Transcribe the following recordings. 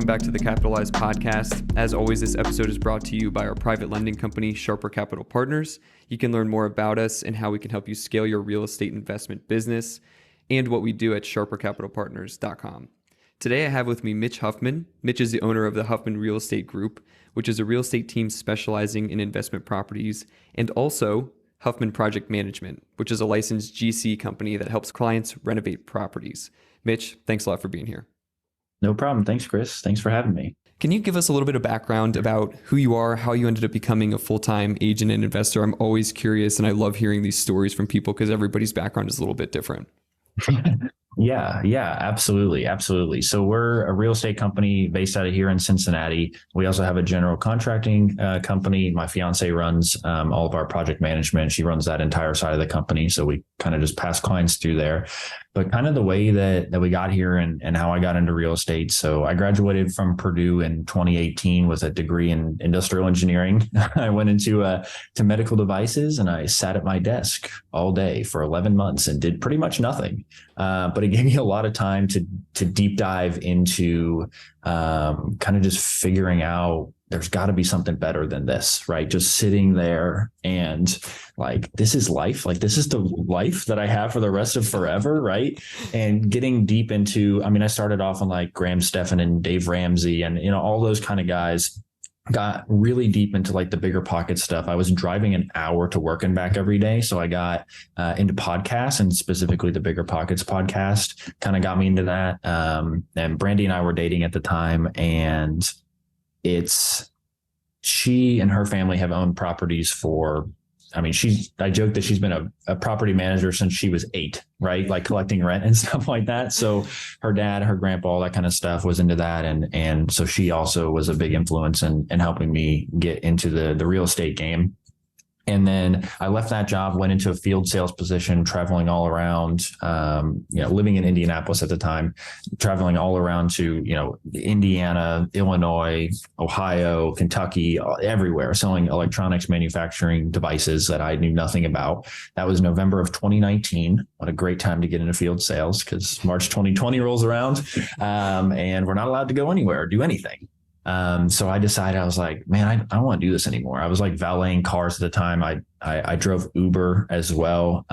welcome back to the Capitalized Podcast. As always, this episode is brought to you by our private lending company, Sharper Capital Partners. You can learn more about us and how we can help you scale your real estate investment business and what we do at sharpercapitalpartners.com. Today, I have with me Mitch Huffman. Mitch is the owner of the Huffman Real Estate Group, which is a real estate team specializing in investment properties, and also Huffman Project Management, which is a licensed GC company that helps clients renovate properties. Mitch, thanks a lot for being here. No problem. Thanks, Chris. Thanks for having me. Can you give us a little bit of background about who you are, how you ended up becoming a full-time agent and investor? I'm always curious, and I love hearing these stories from people because everybody's background is a little bit different. Yeah, absolutely. So we're a real estate company based out of here in Cincinnati. We also have a general contracting company. My fiance runs all of our project management. She runs that entire side of the company. So we kind of just pass clients through there. But kind of the way that we got here and how I got into real estate. So I graduated from Purdue in 2018 with a degree in industrial engineering. I went into to medical devices and I sat at my desk all day for 11 months and did pretty much nothing. But it gave me a lot of time to deep dive into kind of just figuring out there's got to be something better than this, right? Just sitting there and like, this is life. Like, this is the life that I have for the rest of forever, right? And getting deep into, I started off on like Graham Stephan and Dave Ramsey and, all those kind of guys. Got really deep into like the bigger pocket stuff. I was driving an hour to work and back every day. So I got into podcasts, and specifically the Bigger Pockets podcast kind of got me into that. And Brandy and I were dating at the time, and she and her family have owned properties for, I joke that she's been a property manager since she was 8, right? Like collecting rent and stuff like that. So her dad, her grandpa, all that kind of stuff was into that. And so she also was a big influence in helping me get into the real estate game. And then I left that job, went into a field sales position, traveling all around, living in Indianapolis at the time, traveling all around to, Indiana, Illinois, Ohio, Kentucky, everywhere, selling electronics manufacturing devices that I knew nothing about. That was November of 2019. What a great time to get into field sales, because March 2020 rolls around and we're not allowed to go anywhere or do anything. So I decided, I was like, man, I don't want to do this anymore. I was like valeting cars at the time. I drove Uber as well.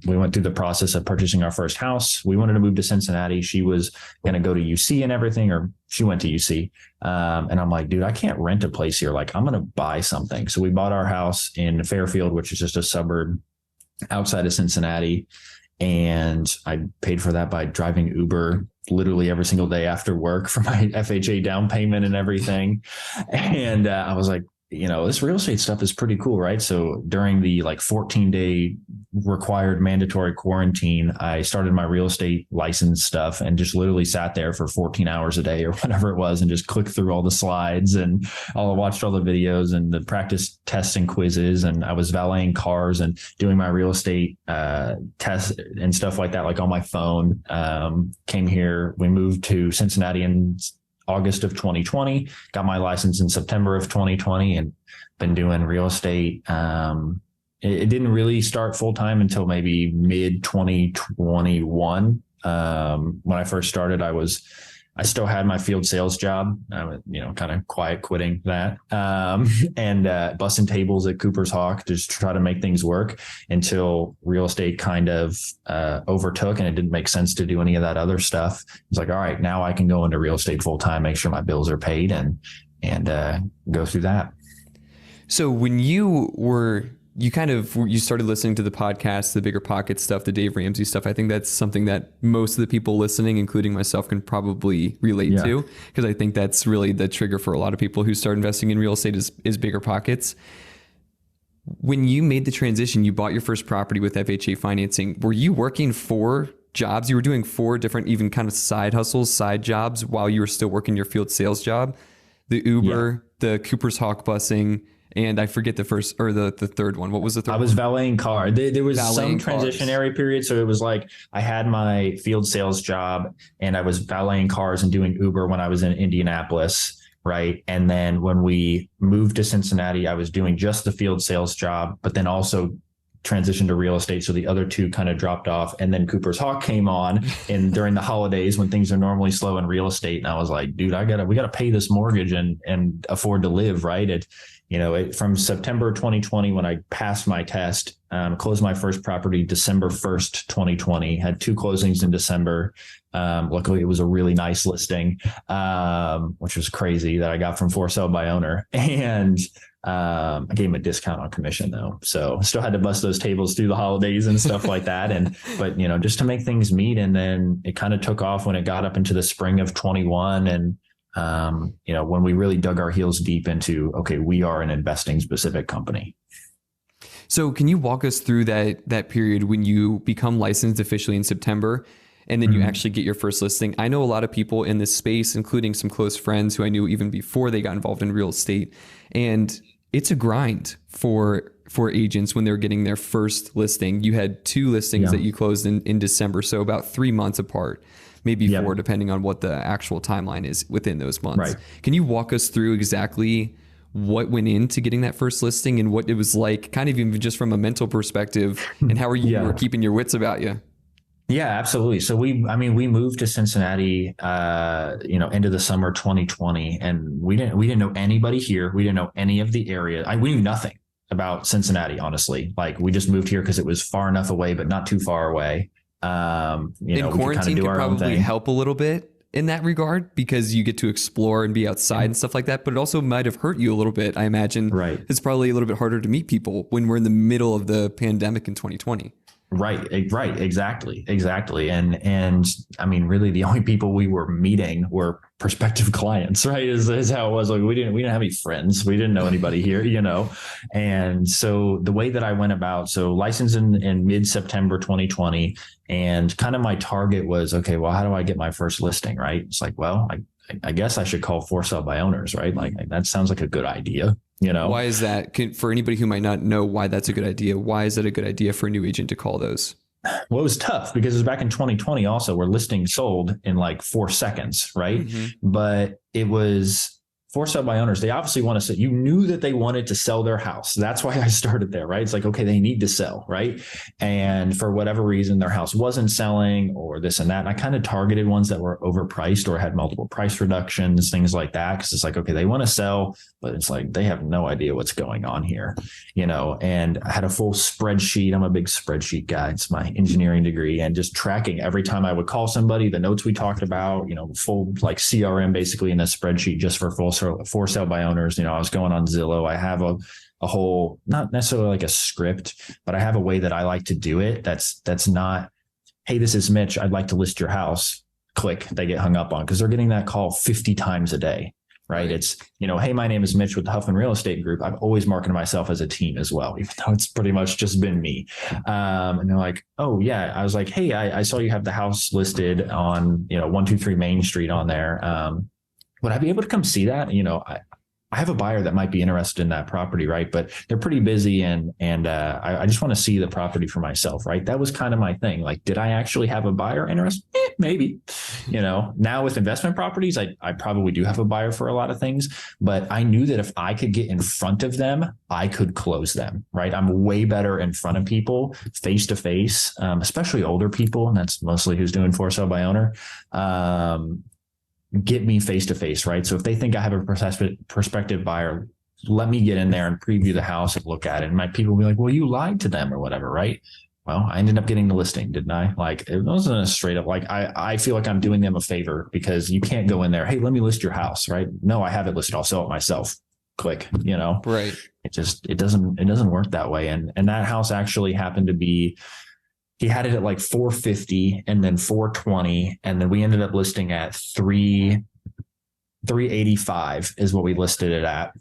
We went through the process of purchasing our first house. We wanted to move to Cincinnati. She was going to go to UC and everything, or she went to UC. And I'm like, dude, I can't rent a place here. Like, I'm going to buy something. So we bought our house in Fairfield, which is just a suburb outside of Cincinnati. And I paid for that by driving Uber literally every single day after work for my FHA down payment and everything. And I was like, this real estate stuff is pretty cool, right? So during the 14-day required mandatory quarantine, I started my real estate license stuff and just literally sat there for 14 hours a day or whatever it was and just clicked through all the slides and watched all the videos and the practice tests and quizzes. And I was valeting cars and doing my real estate tests and stuff like that, like on my phone. Came here, we moved to Cincinnati in August of 2020, got my license in September of 2020 and been doing real estate. It didn't really start full time until maybe mid 2021. When I first started, I still had my field sales job. I was, kind of quiet quitting that, and busting tables at Cooper's Hawk just to try to make things work until real estate kind of overtook, and it didn't make sense to do any of that other stuff. It's like, all right, now I can go into real estate full time, make sure my bills are paid, and go through that. So when you started listening to the podcast, the Bigger Pocket stuff, the Dave Ramsey stuff, I think that's something that most of the people listening, including myself, can probably relate to, because I think that's really the trigger for a lot of people who start investing in real estate is Bigger Pockets. When you made the transition, you bought your first property with FHA financing. Were you working 4 jobs? You were doing 4 different, even kind of side hustles, side jobs while you were still working your field sales job? The Uber, the Cooper's Hawk busing, and I forget the first or the third one. What was the third one? I was valeting car. There was valeting some transitionary period. So it was like I had my field sales job and I was valeting cars and doing Uber when I was in Indianapolis. Right. And then when we moved to Cincinnati, I was doing just the field sales job, but then also transitioned to real estate. So the other two kind of dropped off. And then Cooper's Hawk came on and during the holidays when things are normally slow in real estate. And I was like, dude, we got to pay this mortgage and afford to live. Right. From September 2020, when I passed my test, closed my first property December 1st, 2020, had 2 closings in December. Luckily, it was a really nice listing, which was crazy that I got from For Sale by Owner. And I gave him a discount on commission, though. So still had to bust those tables through the holidays and stuff like that. But just to make things meet. And then it kind of took off when it got up into the spring of 21. And when we really dug our heels deep into, okay, we are an investing specific company. So can you walk us through that period when you become licensed officially in September and then you actually get your first listing? I know a lot of people in this space, including some close friends who I knew even before they got involved in real estate. And it's a grind for agents when they're getting their first listing. You had 2 listings that you closed in December. So about 3 months apart. Maybe 4, depending on what the actual timeline is within those months. Right. Can you walk us through exactly what went into getting that first listing and what it was like, kind of even just from a mental perspective, and how you were keeping your wits about you? Yeah, absolutely. So we moved to Cincinnati, end of the summer 2020, and we didn't know anybody here. We didn't know any of the area. We knew nothing about Cincinnati, honestly. Like we just moved here because it was far enough away, but not too far away. And quarantine can probably help a little bit in that regard because you get to explore and be outside and stuff like that, but it also might have hurt you a little bit. I imagine it's probably a little bit harder to meet people when we're in the middle of the pandemic in 2020. Right. Exactly. And I mean, really the only people we were meeting were prospective clients, right? Is how it was. Like we didn't have any friends. We didn't know anybody here, And so the way that I went about, licensed in mid-September 2020, and kind of my target was, okay, well, how do I get my first listing? Right. It's like, well, I guess I should call For Sale by Owners, right? Like that sounds like a good idea. Why is that? For anybody who might not know why that's a good idea, why is it a good idea for a new agent to call those? Well, it was tough because it was back in 2020 also where listings sold in like 4 seconds, right? Mm-hmm. But it was For Sale by Owners. They obviously want to sell. You knew that they wanted to sell their house. That's why I started there, right? It's like, okay, they need to sell, right? And for whatever reason, their house wasn't selling or this and that. And I kind of targeted ones that were overpriced or had multiple price reductions, things like that. Cause it's like, okay, they want to sell, but it's like, they have no idea what's going on here, and I had a full spreadsheet. I'm a big spreadsheet guy. It's my engineering degree, and just tracking every time I would call somebody, the notes we talked about, full like CRM basically in a spreadsheet just for For Sale by Owners. I was going on Zillow. I have a whole, not necessarily like a script, but I have a way that I like to do it. That's not, hey, this is Mitch, I'd like to list your house. Click, they get hung up on because they're getting that call 50 times a day. Right. It's, hey, my name is Mitch with the Huffman Real Estate Group. I've always marketed myself as a team as well, even though it's pretty much just been me. And they're like, oh, yeah. I was like, hey, I saw you have the house listed on, 123 Main Street on there. Would I be able to come see that? I have a buyer that might be interested in that property, right? But they're pretty busy and I just want to see the property for myself, right? That was kind of my thing. Like, did I actually have a buyer interested? Maybe, now with investment properties, I probably do have a buyer for a lot of things, but I knew that if I could get in front of them, I could close them, right? I'm way better in front of people face to face, especially older people. And that's mostly who's doing For Sale by Owner. Get me face to face, right? So if they think I have a prospective buyer, let me get in there and preview the house and look at it. And my people will be like, well, you lied to them or whatever, right? Well, I ended up getting the listing, didn't I? Like, it wasn't a straight up, like, I feel like I'm doing them a favor because you can't go in there, hey, let me list your house, right? No, I have it listed. I'll sell it myself. Click, Right. It doesn't work that way. And that house actually happened to be, he had it at like 450 and then 420. And then we ended up listing at 385 is what we listed it at.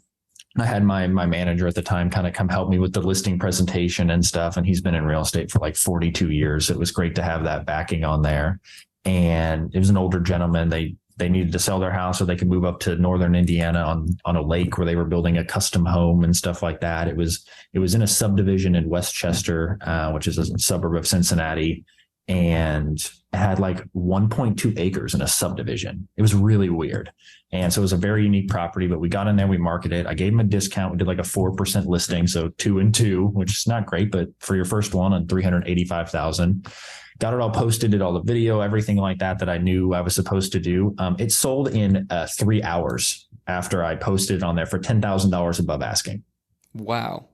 I had my manager at the time kind of come help me with the listing presentation and stuff. And he's been in real estate for like 42 years. It was great to have that backing on there. And it was an older gentleman. They needed to sell their house so they could move up to northern Indiana on a lake where they were building a custom home and stuff like that. It was in a subdivision in Westchester, which is a suburb of Cincinnati. And had like 1.2 acres in a subdivision. It was really weird. And so it was a very unique property, but we got in there, we marketed it. I gave him a discount. We did like a 4% listing. So 2 and 2, which is not great, but for your first one on 385,000, got it all posted, did all the video, everything like that I knew I was supposed to do. It sold in 3 hours after I posted it on there for $10,000 above asking. Wow.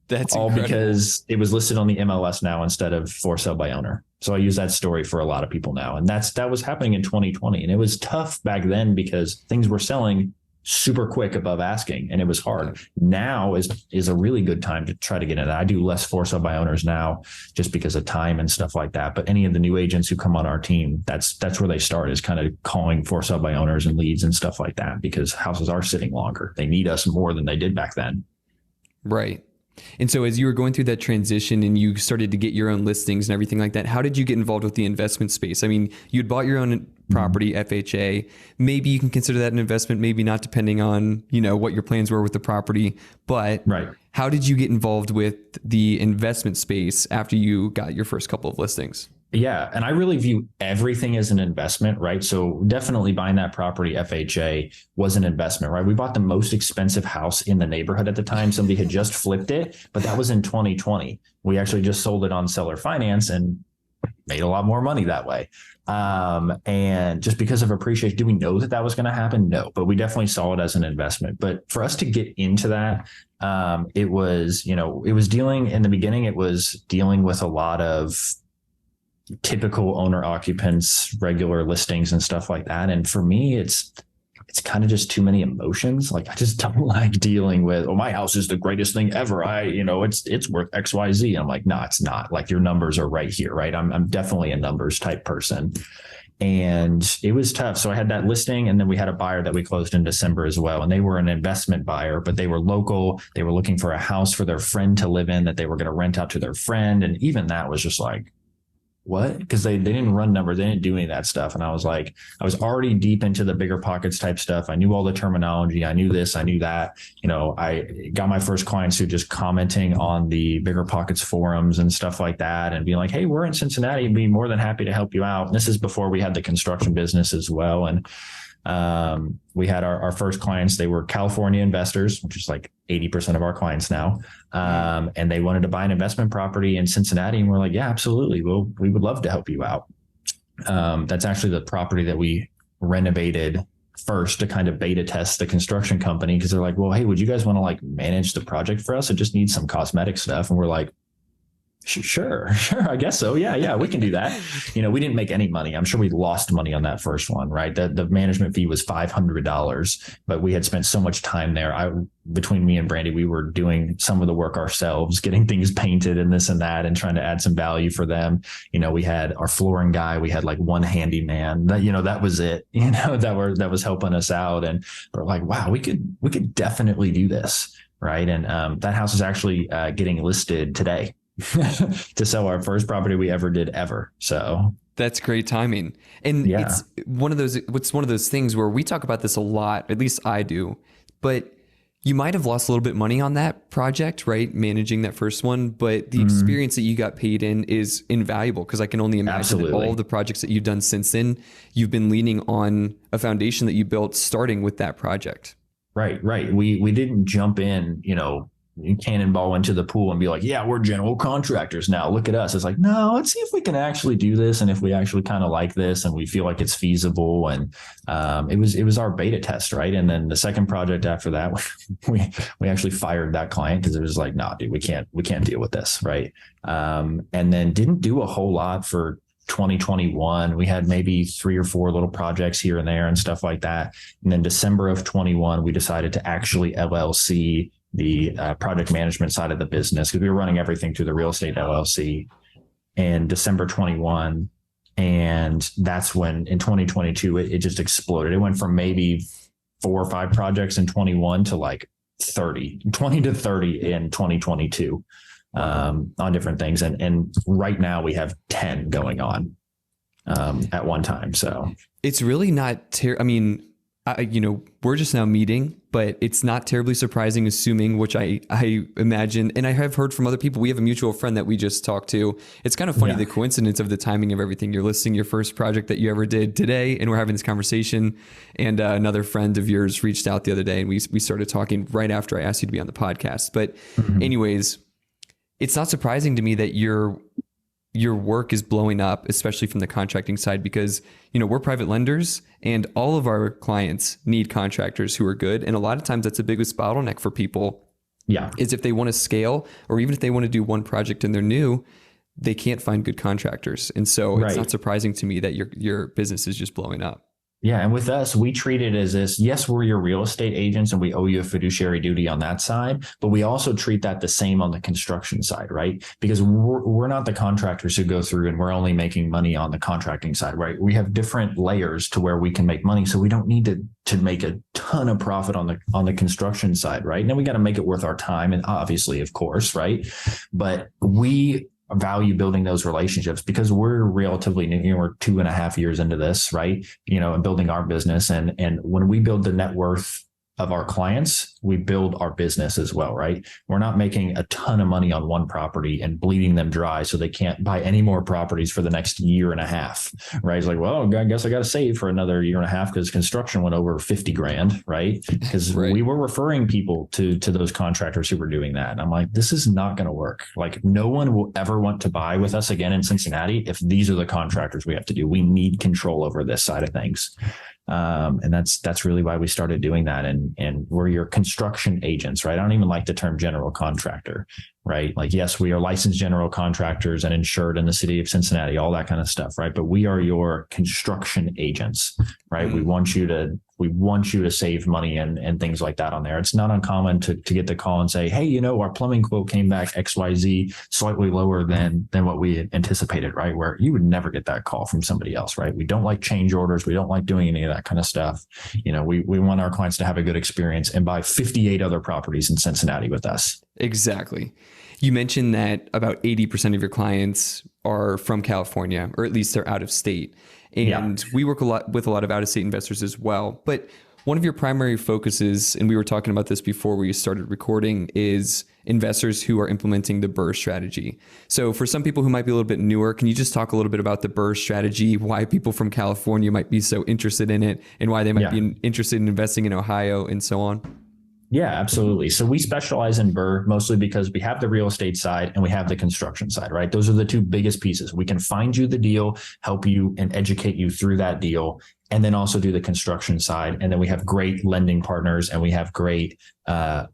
That's all incredible. Because it was listed on the MLS now instead of for sale by owner. So I use that story for a lot of people now. And that was happening in 2020. And it was tough back then because things were selling super quick above asking and it was hard. Now is a really good time to try to get into that. I do less for sale by owners now just because of time and stuff like that. But any of the new agents who come on our team, that's where they start, is kind of calling for sale by owners and leads and stuff like that, because houses are sitting longer. They need us more than they did back then. Right. And so as you were going through that transition and you started to get your own listings and everything like that, how did you get involved with the investment space? I mean, you'd bought your own property, FHA. Maybe you can consider that an investment, maybe not, depending on, what your plans were with the property. But right. How did you get involved with the investment space after you got your first couple of listings? Yeah. And I really view everything as an investment, right? So definitely buying that property, FHA, was an investment, right? We bought the most expensive house in the neighborhood at the time. Somebody had just flipped it, but that was in 2020. We actually just sold it on seller finance and made a lot more money that way. And just because of appreciation, do we know that was going to happen? No, but we definitely saw it as an investment. But for us to get into that, it was dealing in the beginning, it was dealing with a lot of typical owner occupants, regular listings and stuff like that. And for me, it's kind of just too many emotions. Like, I just don't like dealing with, my house is the greatest thing ever. It's worth XYZ. I'm like, no, it's not. Like, your numbers are right here, right? I'm definitely a numbers type person. And it was tough. So I had that listing, and then we had a buyer that we closed in December as well. And they were an investment buyer, but they were local. They were looking for a house for their friend to live in that they were going to rent out to their friend. And even that was just like, what? Because they didn't run numbers. They didn't do any of that stuff. And I was like, I was already deep into the bigger pockets type stuff. I knew all the terminology. I knew this, I knew that. I got my first clients who just commenting on the bigger pockets forums and stuff like that, and being like, hey, we're in Cincinnati and be more than happy to help you out. And this is before we had the construction business as well. And we had our first clients. They were California investors, which is like 80% of our clients now. And they wanted to buy an investment property in Cincinnati. And we're like, yeah, absolutely. We would love to help you out. That's actually the property that we renovated first to kind of beta test the construction company. Cause they're like, well, hey, would you guys want to like manage the project for us? It just needs some cosmetic stuff. And we're like, Sure. I guess so. Yeah, we can do that. We didn't make any money. I'm sure we lost money on that first one, right? The management fee was $500, but we had spent so much time there. Between me and Brandy, we were doing some of the work ourselves, getting things painted and this and that, and trying to add some value for them. We had our flooring guy. We had like one handyman that was it, that was helping us out. And we're like, wow, we could definitely do this. Right. And that house is actually getting listed today. To sell our first property we ever did ever. So that's great timing. And it's one of those things where we talk about this a lot, at least I do, but you might have lost a little bit of money on that project, right? Managing that first one, but the experience that you got paid in is invaluable, because I can only imagine that all of the projects that you've done since then, you've been leaning on a foundation that you built starting with that project. Right. We didn't jump in, cannonball into the pool and be like, yeah, we're general contractors now, look at us. It's like, no, let's see if we can actually do this, and if we actually kind of like this and we feel like it's feasible. And it was our beta test, right? And then the second project after that, we actually fired that client because it was like, nah, dude, we can't deal with this, right? And then didn't do a whole lot for 2021. We had maybe 3 or 4 little projects here and there and stuff like that. And then December of 21, we decided to actually LLC the project management side of the business, because we were running everything through the real estate LLC in December 21. And that's when in 2022, it just exploded. It went from maybe 4 or 5 projects in 21 to like 20 to 30 in 2022 on different things. And right now we have 10 going on at one time. So it's really not, we're just now meeting, but it's not terribly surprising, assuming, which I imagine, and I have heard from other people. We have a mutual friend that we just talked to. It's kind of funny, the coincidence of the timing of everything. You're listing your first project that you ever did today, and we're having this conversation. And another friend of yours reached out the other day, and we started talking right after I asked you to be on the podcast. But anyways, it's not surprising to me that your work is blowing up, especially from the contracting side, because, we're private lenders and all of our clients need contractors who are good. And a lot of times that's the biggest bottleneck for people. Yeah. Is if they want to scale, or even if they want to do one project and they're new, they can't find good contractors. And so it's not surprising to me that your business is just blowing up. Yeah. And with us, we treat it as this, yes, we're your real estate agents and we owe you a fiduciary duty on that side, but we also treat that the same on the construction side, right? Because we're not the contractors who go through and we're only making money on the contracting side, right? We have different layers to where we can make money. So we don't need to make a ton of profit on the construction side, right? Now we got to make it worth our time. And obviously, of course, right? But we value building those relationships because we're relatively new. We're 2.5 years into this, right? And building our business. And when we build the net worth of our clients, we build our business as well, right? We're not making a ton of money on one property and bleeding them dry so they can't buy any more properties for the next 1.5 years, right? It's like, well, I guess I got to save for another 1.5 years because construction went over 50 grand, right? Because we were referring people to those contractors who were doing that. And I'm like, this is not going to work. Like, no one will ever want to buy with us again in Cincinnati if these are the contractors we have to do. We need control over this side of things. And that's really why we started doing that. And we're your construction agents, right? I don't even like the term general contractor, right? Like, yes, we are licensed general contractors and insured in the city of Cincinnati, all that kind of stuff, right? But we are your construction agents, right? We want you to save money and things like that on there. It's not uncommon to get the call and say, hey, our plumbing quote came back XYZ, slightly lower than what we had anticipated, right? Where you would never get that call from somebody else, right? We don't like change orders. We don't like doing any of that kind of stuff. We want our clients to have a good experience and buy 58 other properties in Cincinnati with us. Exactly. You mentioned that about 80% of your clients are from California, or at least they're out of state. And we work with a lot of out-of-state investors as well. But one of your primary focuses, and we were talking about this before we started recording, is investors who are implementing the BRRRR strategy. So for some people who might be a little bit newer, can you just talk a little bit about the BRRRR strategy, why people from California might be so interested in it, and why they might be interested in investing in Ohio and so on? Yeah, absolutely. So we specialize in BRRRR mostly because we have the real estate side and we have the construction side, right? Those are the two biggest pieces. We can find you the deal, help you and educate you through that deal, and then also do the construction side. And then we have great lending partners and we have great, a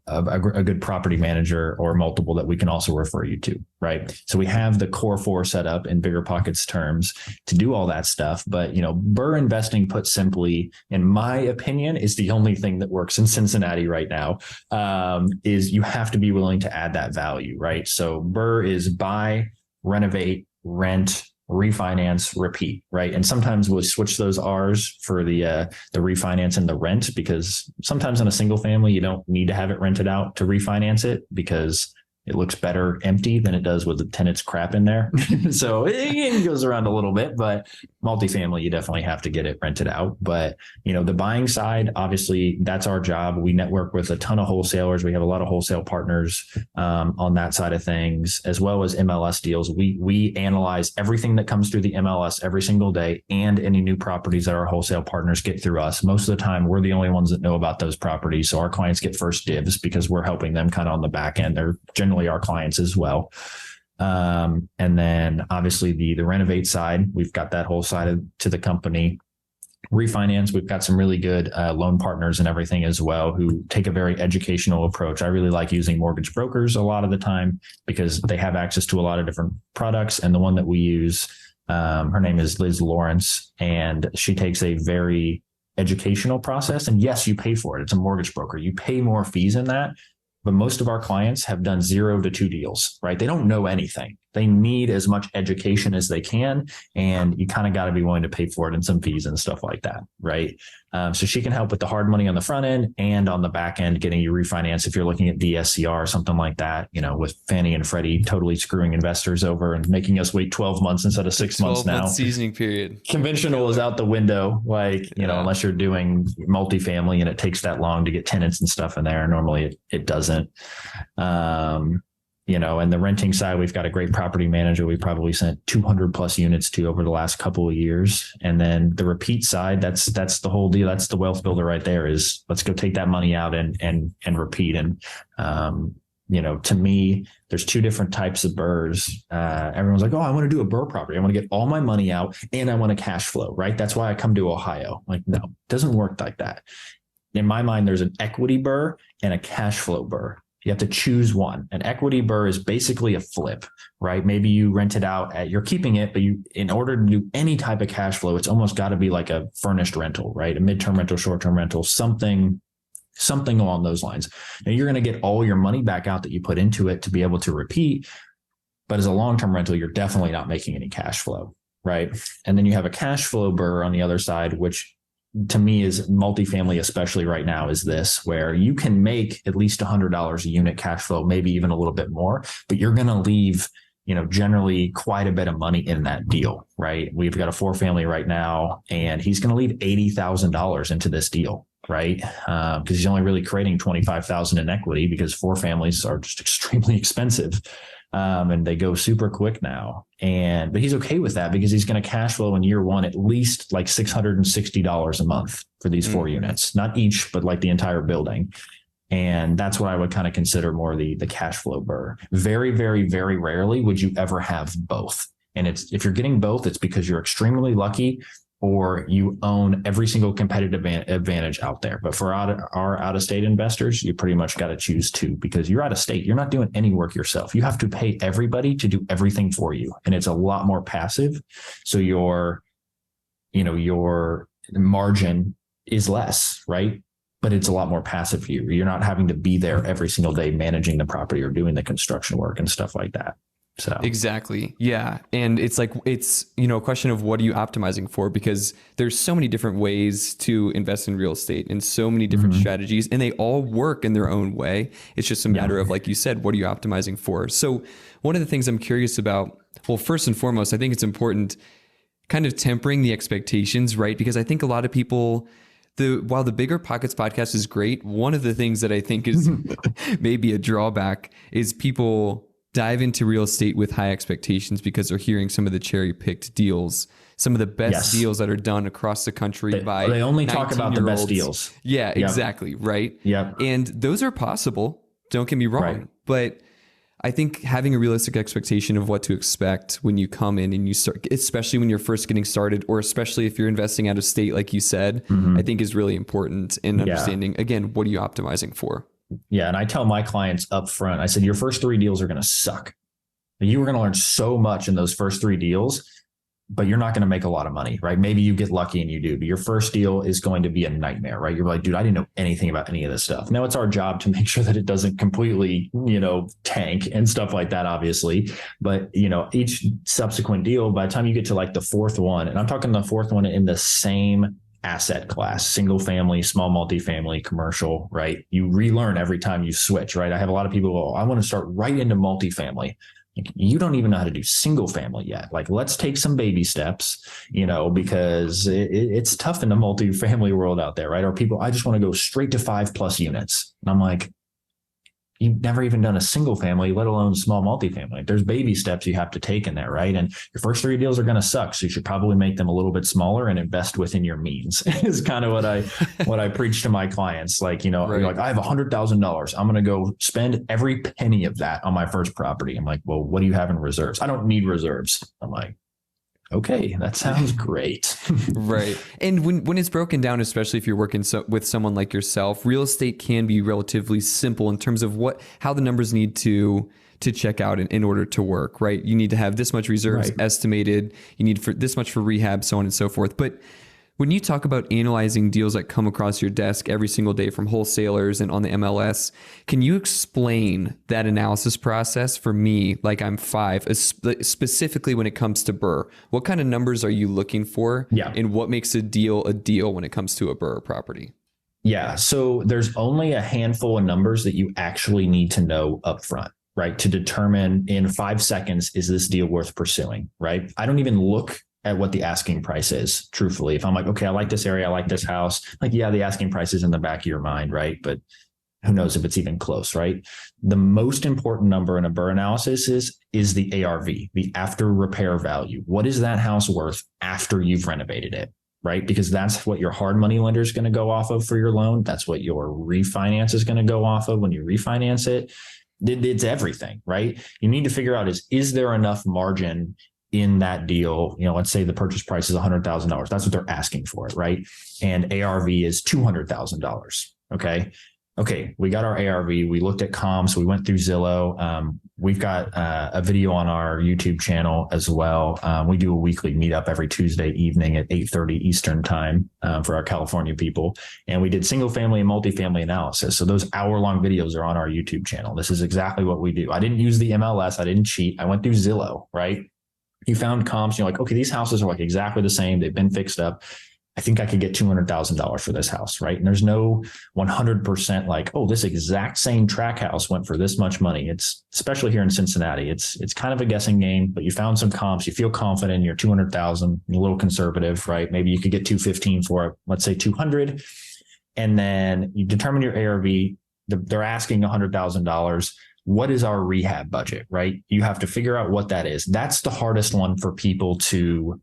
good property manager or multiple that we can also refer you to, right? So we have the core four set up in BRRRR terms to do all that stuff. But, BRRRR investing, put simply, in my opinion, is the only thing that works in Cincinnati right now, is you have to be willing to add that value, right? So BRRRR is buy, renovate, rent, refinance, repeat, right? And sometimes we'll switch those R's for the refinance and the rent, because sometimes in a single family, you don't need to have it rented out to refinance it because it looks better empty than it does with the tenant's crap in there. So it goes around a little bit, but multifamily, you definitely have to get it rented out. But, the buying side, obviously that's our job. We network with a ton of wholesalers. We have a lot of wholesale partners on that side of things, as well as MLS deals. We analyze everything that comes through the MLS every single day and any new properties that our wholesale partners get through us. Most of the time, we're the only ones that know about those properties. So our clients get first dibs because we're helping them kind of on the back end. They're generally our clients as well. And then obviously the renovate side, we've got that whole side to the company. Refinance, we've got some really good loan partners and everything as well who take a very educational approach. I really like using mortgage brokers a lot of the time because they have access to a lot of different products. And the one that we use, her name is Liz Lawrence, and she takes a very educational process. And yes, you pay for it. It's a mortgage broker. You pay more fees in that. But most of our clients have done 0 to 2 deals, right? They don't know anything. they need as much education as they can. And you kind of got to be willing to pay for it in some fees and stuff like that. Right. So she can help with the hard money on the front end and on the back end, getting you refinance if you're looking at DSCR or something like that, with Fannie and Freddie totally screwing investors over and making us wait 12 months instead of 6 months now. Seasoning period. Conventional is out the window, unless you're doing multifamily and it takes that long to get tenants and stuff in there. Normally it doesn't. And the renting side, we've got a great property manager. We probably sent 200 plus units to over the last couple of years. And then the repeat side, that's the whole deal. That's the wealth builder right there, is let's go take that money out and repeat. And, to me, there's two different types of BRRRRs. Everyone's like, oh, I want to do a BRRRR property. I want to get all my money out and I want to cash flow, right? That's why I come to Ohio. Like, no, it doesn't work like that. In my mind, there's an equity BRRRR and a cash flow BRRRR. You have to choose one. An equity BRRRR is basically a flip, right? Maybe you rent it out you're keeping it, but in order to do any type of cash flow, it's almost got to be like a furnished rental, right? A midterm rental, short-term rental, something along those lines. Now you're going to get all your money back out that you put into it to be able to repeat. But as a long-term rental, you're definitely not making any cash flow, right? And then you have a cash flow BRRRR on the other side, which to me is multifamily, especially right now, is this, where you can make at least $100 a unit cash flow, maybe even a little bit more, but you're going to leave, generally quite a bit of money in that deal, right? We've got a 4-family right now, and he's going to leave $80,000 into this deal, right? Because he's only really creating $25,000 in equity, because 4 families are just extremely expensive. And they go super quick now. But he's okay with that because he's going to cash flow in year one at least like $660 a month for these 4 units, not each, but like the entire building. And that's what I would kind of consider more the cash flow BRRRR. Very, very, very rarely would you ever have both. And if you're getting both, it's because you're extremely lucky or you own every single competitive advantage out there. But for our out-of-state investors, you pretty much got to choose 2, because you're out of state. You're not doing any work yourself. You have to pay everybody to do everything for you. And it's a lot more passive. So your margin is less, right? But it's a lot more passive for you. You're not having to be there every single day managing the property or doing the construction work and stuff like that. So exactly. Yeah. And it's a question of what are you optimizing for? Because there's so many different ways to invest in real estate and so many different strategies, and they all work in their own way. It's just a matter of, like you said, what are you optimizing for? So one of the things I'm curious about, well, first and foremost, I think it's important kind of tempering the expectations, right? Because I think a lot of people, while the Bigger Pockets podcast is great, one of the things that I think is maybe a drawback is people dive into real estate with high expectations because they're hearing some of the cherry-picked deals, some of the best deals that are done across the country they only talk about the best deals. Yeah, exactly. Right. Yep. And those are possible. Don't get me wrong. Right. But I think having a realistic expectation of what to expect when you come in and you start, especially when you're first getting started, or especially if you're investing out of state, like you said, I think is really important in understanding, again, what are you optimizing for? Yeah. And I tell my clients up front, I said, your first 3 deals are going to suck. You are going to learn so much in those first 3 deals, but you're not going to make a lot of money, right? Maybe you get lucky and you do, but your first deal is going to be a nightmare, right? You're like, dude, I didn't know anything about any of this stuff. Now it's our job to make sure that it doesn't completely, tank and stuff like that, obviously. But, each subsequent deal, by the time you get to like the 4th one, and I'm talking the 4th one in the same asset class, single family, small multifamily, commercial, right? You relearn every time you switch, right? I have a lot of people go, I want to start right into multifamily. You don't even know how to do single family yet. Like, let's take some baby steps, because it's tough in the multifamily world out there, right? Or people, I just want to go straight to 5+ units. And I'm like, you've never even done a single family, let alone small multifamily. There's baby steps you have to take in there, right? And your first 3 deals are going to suck. So you should probably make them a little bit smaller and invest within your means is kind of what I preach to my clients. Like, you're like, I have $100,000. I'm going to go spend every penny of that on my first property. I'm like, well, what do you have in reserves? I don't need reserves. I'm like, okay, that sounds great. Right. And when it's broken down, especially if you're working with someone like yourself, real estate can be relatively simple in terms of how the numbers need to check out in order to work, right? You need to have this much reserves estimated. You need this much for rehab, so on and so forth. But When you talk about analyzing deals that come across your desk every single day from wholesalers and on the MLS, can you explain that analysis process for me? Like I'm five, specifically when it comes to BRRRR. What kind of numbers are you looking for? Yeah. And what makes a deal when it comes to a BRRRR property? Yeah. So there's only a handful of numbers that you actually need to know upfront, right? To determine in 5 seconds, is this deal worth pursuing, right? I don't even look at what the asking price is, truthfully. If I'm like, okay, I like this area, I like this house, like, yeah, the asking price is in the back of your mind, right? But who knows if it's even close, right? The most important number in a BRRRR analysis is the ARV, the after repair value. What is that house worth after you've renovated it, right? Because that's what your hard money lender is going to go off of for your loan. That's what your refinance is going to go off of when you refinance it. It's everything, right? You need to figure out is there enough margin in that deal? You know, let's say the purchase price is $100,000. That's what they're asking for it, right? And ARV is $200,000. Okay. We got our ARV. We looked at comps. We went through Zillow. We've got a video on our YouTube channel as well. We do a weekly meetup every Tuesday evening at 8:30 Eastern time for our California people. And we did single family and multifamily analysis. So those hour-long videos are on our YouTube channel. This is exactly what we do. I didn't use the MLS. I didn't cheat. I went through Zillow, right? You found comps, you're like, okay, these houses are like exactly the same. They've been fixed up. I think I could get $200,000 for this house, right? And there's no 100% like, oh, this exact same track house went for this much money. It's especially here in Cincinnati. It's kind of a guessing game, but you found some comps. You feel confident. You're 200,000, a little conservative, right? Maybe you could get 215 for it. Let's say 200, and then you determine your ARV. They're asking $100,000. What is our rehab budget, right? You have to figure out what that is. That's the hardest one for people to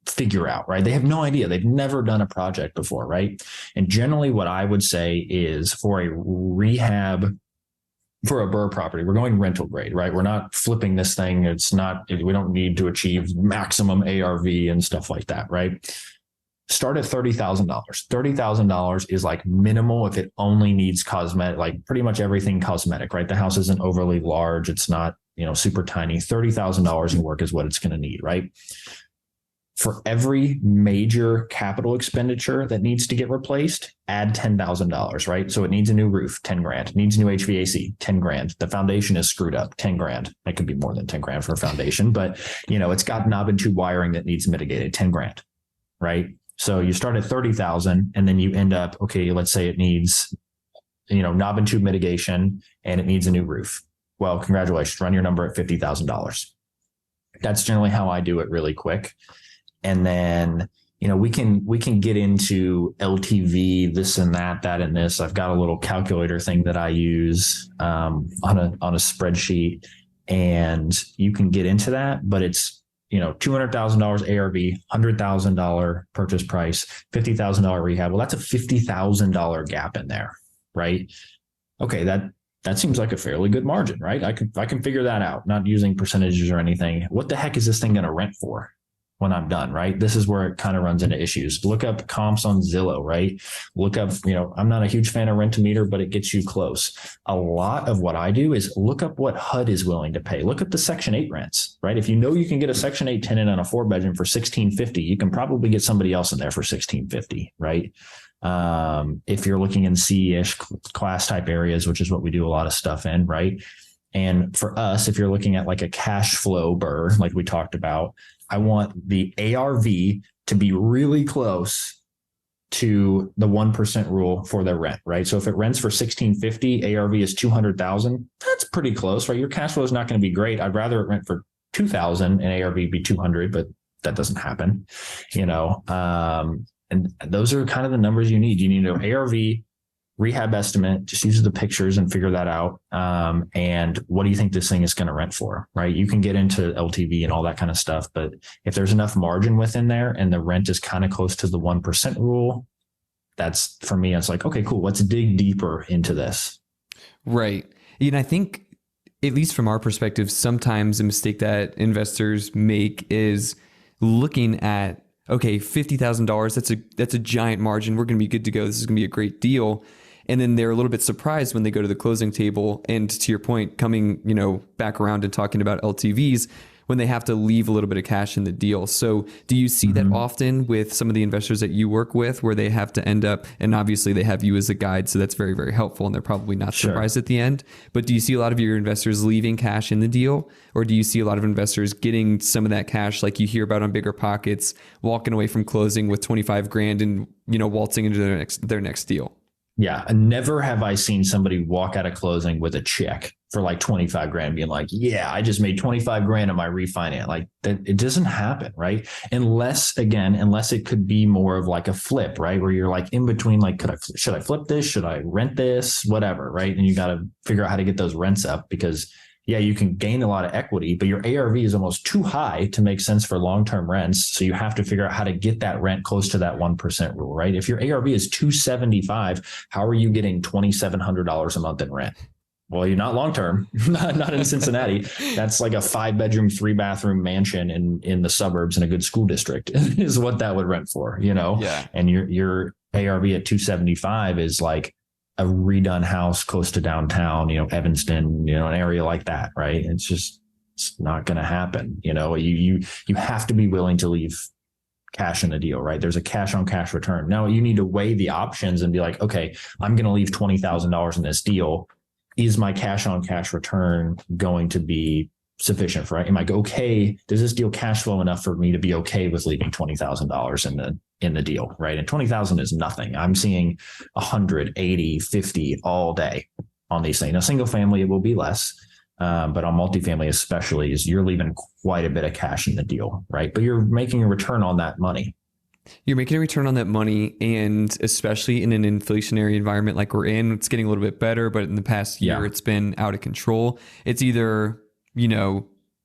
figure out, right? They have no idea. They've never done a project before, right? And generally what I would say is for a rehab, for a BRRRR property, we're going rental grade, right? We're not flipping this thing. We don't need to achieve maximum ARV and stuff like that, right? Start at $30,000. $30,000 is like minimal if it only needs cosmetic, like pretty much everything cosmetic, right? The house isn't overly large. It's not, super tiny. $30,000 in work is what it's going to need, right? For every major capital expenditure that needs to get replaced, add $10,000, right? So it needs a new roof, 10 grand. It needs new HVAC, 10 grand. The foundation is screwed up, 10 grand. It could be more than 10 grand for a foundation, but it's got knob and tube wiring that needs mitigated, 10 grand, right? So you start at 30,000 and then you end up, okay, let's say it needs, knob and tube mitigation and it needs a new roof. Well, congratulations, run your number at $50,000. That's generally how I do it really quick. And then, we can get into LTV, this and that and this. I've got a little calculator thing that I use on a spreadsheet, and you can get into that, but it's, $200,000 ARV, $100,000 purchase price, $50,000 rehab. Well, that's a $50,000 gap in there, right? Okay, that seems like a fairly good margin, right? I can figure that out, not using percentages or anything. What the heck is this thing going to rent for when I'm done, right? This is where it kind of runs into issues. Look up comps on Zillow, right? Look up, I'm not a huge fan of Rent-A-Meter, but it gets you close. A lot of what I do is look up what HUD is willing to pay. Look up the Section 8 rents, right? If you can get a Section 8 tenant on a 4-bedroom for $1,650, you can probably get somebody else in there for $1,650, right? If you're looking in C-ish class type areas, which is what we do a lot of stuff in, right? And for us, if you're looking at like a cash flow BRRRR, like we talked about, I want the ARV to be really close to the 1% rule for their rent, right? So if it rents for $1,650, ARV is $200,000, that's pretty close, right? Your cash flow is not going to be great. I'd rather it rent for $2,000 and ARV be $200, but that doesn't happen, and those are kind of the numbers you need. You need an ARV, rehab estimate, just use the pictures and figure that out. And what do you think this thing is going to rent for, right? You can get into LTV and all that kind of stuff, but if there's enough margin within there and the rent is kind of close to the 1% rule, that's, for me, it's like, okay, cool. Let's dig deeper into this. Right. I think, at least from our perspective, sometimes a mistake that investors make is looking at, okay, $50,000, that's a giant margin. We're going to be good to go. This is going to be a great deal. And then they're a little bit surprised when they go to the closing table. And to your point, coming, back around and talking about LTVs, when they have to leave a little bit of cash in the deal. So do you see that often with some of the investors that you work with, where they have to end up, and obviously they have you as a guide, so that's very, very helpful, and they're probably not surprised at the end, but do you see a lot of your investors leaving cash in the deal, or do you see a lot of investors getting some of that cash like you hear about on Bigger Pockets, walking away from closing with 25 grand and, waltzing into their next deal? Yeah. And never have I seen somebody walk out of closing with a check for like 25 grand being like, yeah, I just made 25 grand on my refinance. Like that, it doesn't happen, right? Unless it could be more of like a flip, right? Where you're like in between, like, should I flip this? Should I rent this? Whatever, right? And you got to figure out how to get those rents up, because yeah, you can gain a lot of equity, but your ARV is almost too high to make sense for long-term rents. So you have to figure out how to get that rent close to that 1% rule, right? If your ARV is 275, how are you getting $2,700 a month in rent? Well, you're not long-term, not in Cincinnati. That's like a 5-bedroom, 3-bathroom mansion in the suburbs in a good school district is what that would rent for, Yeah. And your ARV at 275 is like a redone house close to downtown, Evanston, an area like that, right? It's not going to happen. You have to be willing to leave cash in the deal, right? There's a cash on cash return. Now you need to weigh the options and be like, okay, I'm going to leave $20,000 in this deal. Is my cash on cash return going to be sufficient for, right? Am I okay? Does this deal cash flow enough for me to be okay with leaving $20,000 in the deal, right? And 20,000 is nothing. I'm seeing 100, 80, 50 all day on these things. Now, single family, it will be less, but on multifamily especially, is you're leaving quite a bit of cash in the deal, right? But you're making a return on that money. You're making a return on that money, and especially in an inflationary environment like we're in, it's getting a little bit better, but in the past year, it's been out of control. It's either,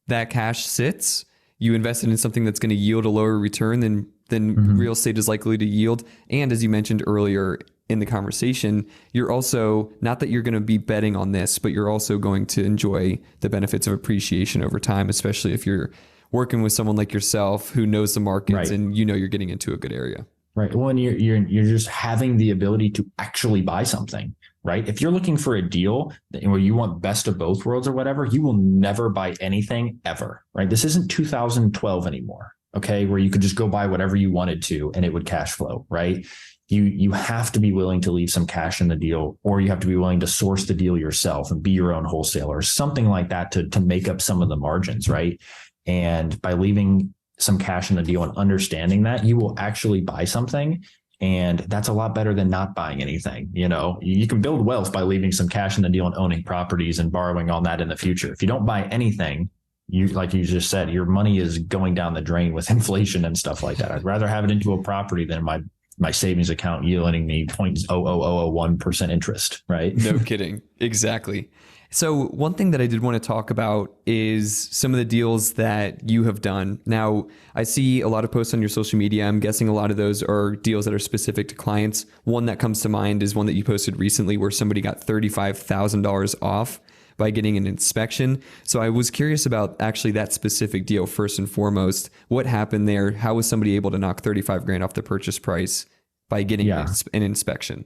that cash sits, you invested in something that's going to yield a lower return than real estate is likely to yield. And as you mentioned earlier in the conversation, you're also, not that you're going to be betting on this, but you're also going to enjoy the benefits of appreciation over time, especially if you're working with someone like yourself who knows the markets and you're getting into a good area. Right. Well, and you're just having the ability to actually buy something, right? If you're looking for a deal where you want best of both worlds or whatever, you will never buy anything ever, right? This isn't 2012 anymore, okay? Where you could just go buy whatever you wanted to and it would cash flow, right? You have to be willing to leave some cash in the deal, or you have to be willing to source the deal yourself and be your own wholesaler, something like that to make up some of the margins, right? And by leaving some cash in the deal and understanding that, you will actually buy something. And that's a lot better than not buying anything. You can build wealth by leaving some cash in the deal and owning properties and borrowing on that in the future. If you don't buy anything, like you just said, your money is going down the drain with inflation and stuff like that. I'd rather have it into a property than my savings account yielding me 0.00001% interest, right? No kidding. Exactly. So one thing that I did want to talk about is some of the deals that you have done. Now, I see a lot of posts on your social media. I'm guessing a lot of those are deals that are specific to clients. One that comes to mind is one that you posted recently where somebody got $35,000 off by getting an inspection. So I was curious about actually that specific deal first and foremost. What happened there? How was somebody able to knock 35 grand off the purchase price by getting an inspection?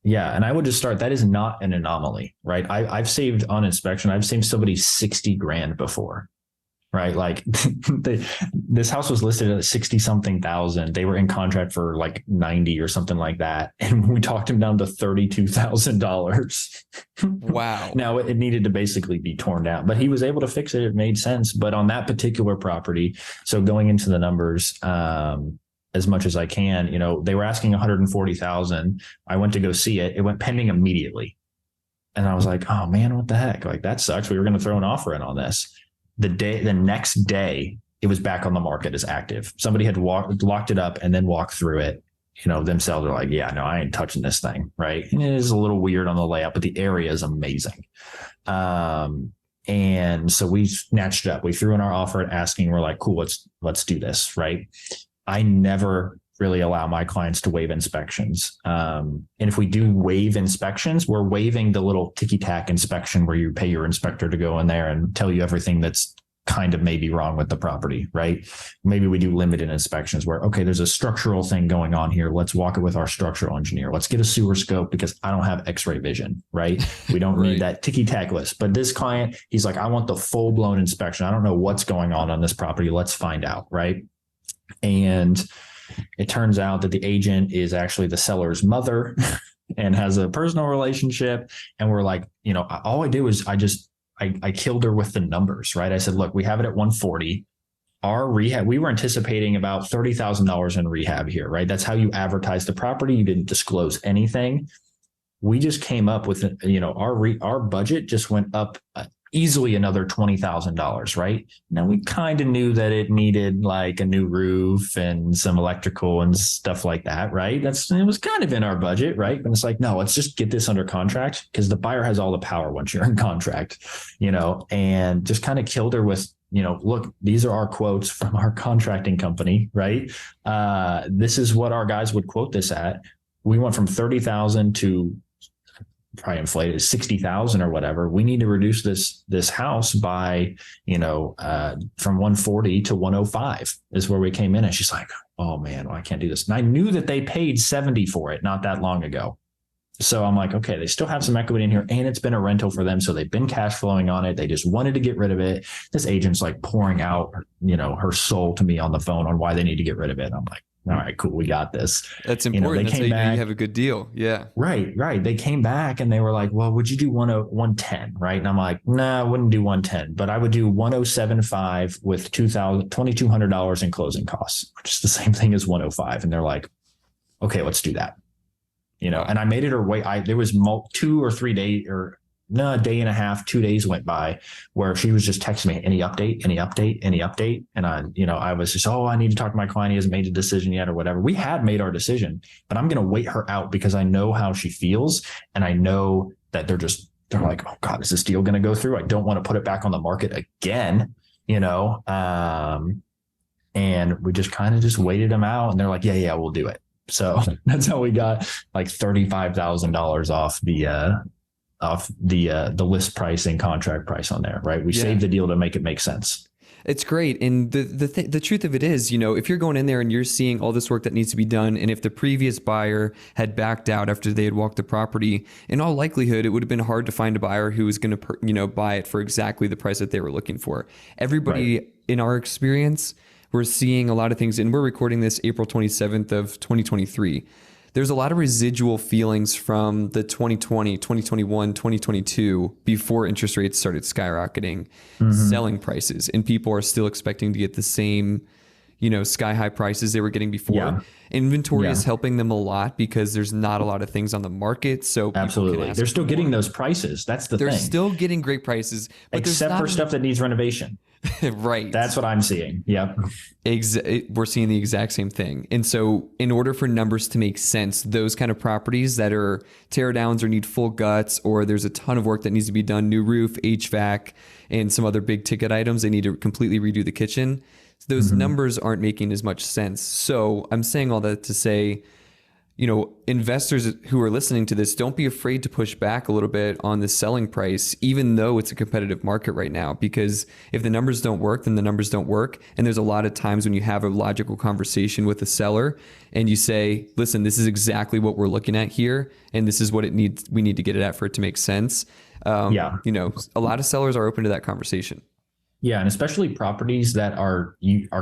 Yeah. And I would just start, that is not an anomaly, right? I've saved on inspection. I've saved somebody 60 grand before, right? Like this house was listed at 60 something thousand. They were in contract for like 90 or something like that. And we talked him down to $32,000. Wow. Now it needed to basically be torn down, but he was able to fix it. It made sense. But on that particular property, so going into the numbers, as much as I can, they were asking 140,000. I went to go see it. It went pending immediately. And I was like, oh man, what the heck? Like that sucks. We were going to throw an offer in on this. The next day it was back on the market as active. Somebody had locked it up and then walked through it, themselves are like, yeah, no, I ain't touching this thing. Right. And it is a little weird on the layout, but the area is amazing. And so we snatched it up. We threw in our offer at asking, we're like, cool, let's do this. Right. I never really allow my clients to waive inspections. And if we do waive inspections, we're waiving the little ticky-tack inspection where you pay your inspector to go in there and tell you everything that's kind of maybe wrong with the property, right? Maybe we do limited inspections where, okay, there's a structural thing going on here. Let's walk it with our structural engineer. Let's get a sewer scope because I don't have x-ray vision, right? We don't Right. need that ticky-tack list. But this client, he's like, I want the full-blown inspection. I don't know what's going on this property. Let's find out, right? And it turns out that the agent is actually the seller's mother and has a personal relationship. And we're like, all I did was I killed her with the numbers, right? I said, look, we have it at 140. Our rehab, we were anticipating about $30,000 in rehab here, right? That's how you advertise the property. You didn't disclose anything. We just came up with, our budget just went up easily another $20,000, right? Now we kind of knew that it needed like a new roof and some electrical and stuff like that, right? It was kind of in our budget, right? And it's like, no, let's just get this under contract because the buyer has all the power once you're in contract, and just kind of killed her with, look, these are our quotes from our contracting company, right? This is what our guys would quote this at. We went from 30,000 to probably inflated 60,000 or whatever. We need to reduce this house by, from 140 to 105 is where we came in. And she's like, oh man, well, I can't do this. And I knew that they paid 70 for it not that long ago. So I'm like, okay, they still have some equity in here and it's been a rental for them. So they've been cash flowing on it. They just wanted to get rid of it. This agent's like pouring out, her soul to me on the phone on why they need to get rid of it. I'm like, all right, cool. We got this. That's important. That's how you know you have a good deal. Yeah. Right. They came back and they were like, well, would you do 110? Right. And I'm like, nah, I wouldn't do 110, but I would do 107.5 with $2,200 in closing costs, which is the same thing as 105. And they're like, okay, let's do that. And I made it her wait. there was 2 or 3 days or no, a day and a half, 2 days went by where she was just texting me, any update. And I was just, I need to talk to my client. He hasn't made a decision yet or whatever. We had made our decision, but I'm going to wait her out because I know how she feels. And I know that they're like, oh God, is this deal going to go through? I don't want to put it back on the market again, and we just kind of just waited them out and they're like, yeah, we'll do it. So that's how we got like $35,000 off the list price and contract price on there, right? We saved the deal to make it make sense. It's great. And the truth of it is, if you're going in there and you're seeing all this work that needs to be done, and if the previous buyer had backed out after they had walked the property, in all likelihood, it would have been hard to find a buyer who was going to, buy it for exactly the price that they were looking for. Everybody, in our experience, we're seeing a lot of things, and we're recording this April 27th of 2023. There's a lot of residual feelings from the 2020, 2021, 2022 before interest rates started skyrocketing, selling prices, and people are still expecting to get the same, sky high prices they were getting before. Yeah. Inventory is helping them a lot because there's not a lot of things on the market. So absolutely, they're still getting those prices. That's the thing. They're still getting great prices, but except for stuff that needs renovation. Right. That's what I'm seeing. Yep. We're seeing the exact same thing. And so in order for numbers to make sense, those kind of properties that are tear downs or need full guts, or there's a ton of work that needs to be done, new roof, HVAC, and some other big ticket items, they need to completely redo the kitchen. Those numbers aren't making as much sense. So I'm saying all that to say, investors who are listening to this, don't be afraid to push back a little bit on the selling price, even though it's a competitive market right now. Because if the numbers don't work, then the numbers don't work. And there's a lot of times when you have a logical conversation with the seller and you say, listen, this is exactly what we're looking at here, and this is what we need to get it at for it to make sense. A lot of sellers are open to that conversation. Yeah, and especially properties that are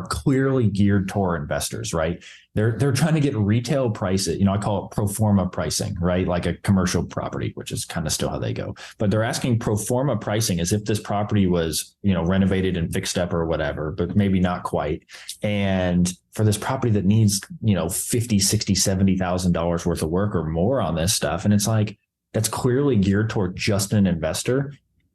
clearly geared toward investors, right? They're trying to get retail prices. I call it pro forma pricing, right? Like a commercial property, which is kind of still how they go. But they're asking pro forma pricing as if this property was, renovated and fixed up or whatever, but maybe not quite. And for this property that needs, $50,000, $60,000, $70,000 worth of work or more on this stuff, and it's like that's clearly geared toward just an investor.